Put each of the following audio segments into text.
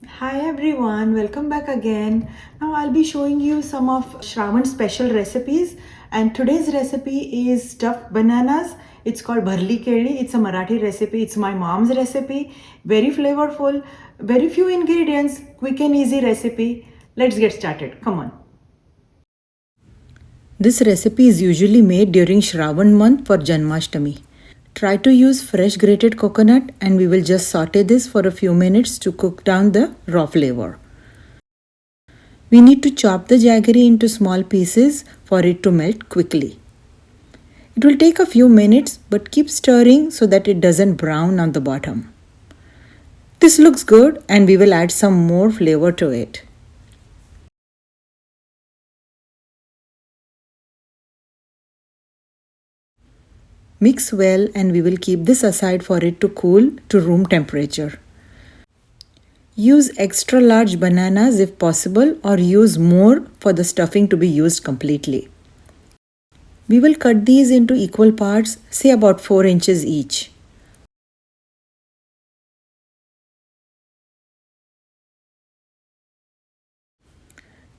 Hi everyone, welcome back again. Now I'll be showing you some of Shravan's special recipes, and today's recipe is stuffed bananas. It's called Bharli Keli. It's a Marathi recipe. It's my mom's recipe. Very flavorful, very few ingredients, quick and easy recipe. Let's get started. Come on. This recipe is usually made during Shravan month for Janmashtami. Try to use fresh grated coconut and we will just saute this for a few minutes to cook down the raw flavor. We need to chop the jaggery into small pieces for it to melt quickly. It will take a few minutes but keep stirring so that it doesn't brown on the bottom. This looks good and we will add some more flavor to it. Mix well and we will keep this aside for it to cool to room temperature. Use extra large bananas if possible or use more for the stuffing to be used completely. We will cut these into equal parts, say about 4 inches each.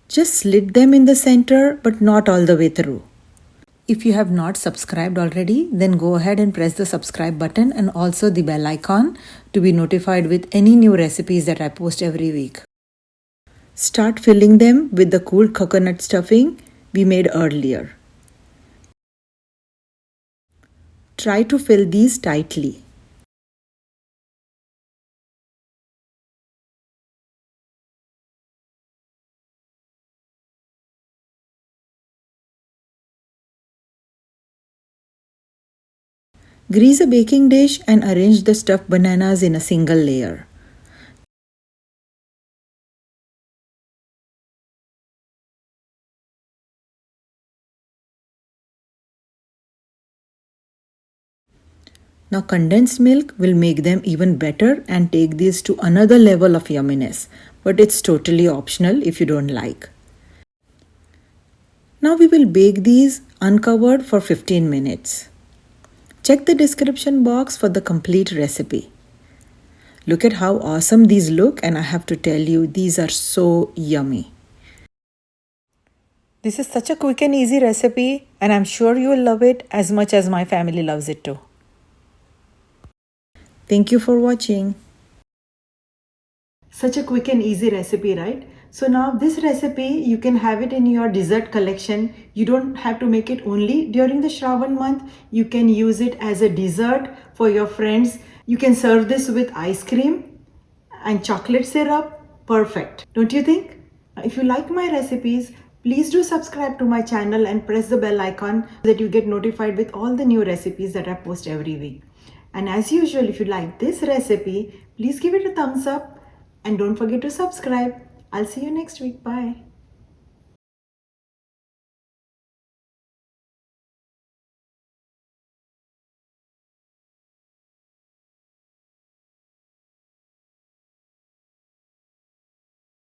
Just slit them in the center but not all the way through. If you have not subscribed already, then go ahead and press the subscribe button and also the bell icon to be notified with any new recipes that I post every week. Start filling them with the cooled coconut stuffing we made earlier. Try to fill these tightly. Grease a baking dish and arrange the stuffed bananas in a single layer. Now condensed milk will make them even better and take these to another level of yumminess, but it's totally optional if you don't like. Now we will bake these uncovered for 15 minutes. Check the description box for the complete recipe. Look at how awesome these look, and I have to tell you, these are so yummy. This is such a quick and easy recipe, and I'm sure you will love it as much as my family loves it too. Thank you for watching. Such a quick and easy recipe, right? So now this recipe, you can have it in your dessert collection. You don't have to make it only during the Shravan month. You can use it as a dessert for your friends. You can serve this with ice cream and chocolate syrup. Perfect. Don't you think? If you like my recipes, please do subscribe to my channel and press the bell icon so that you get notified with all the new recipes that I post every week. And as usual, if you like this recipe, please give it a thumbs up and don't forget to subscribe. I'll see you next week. Bye.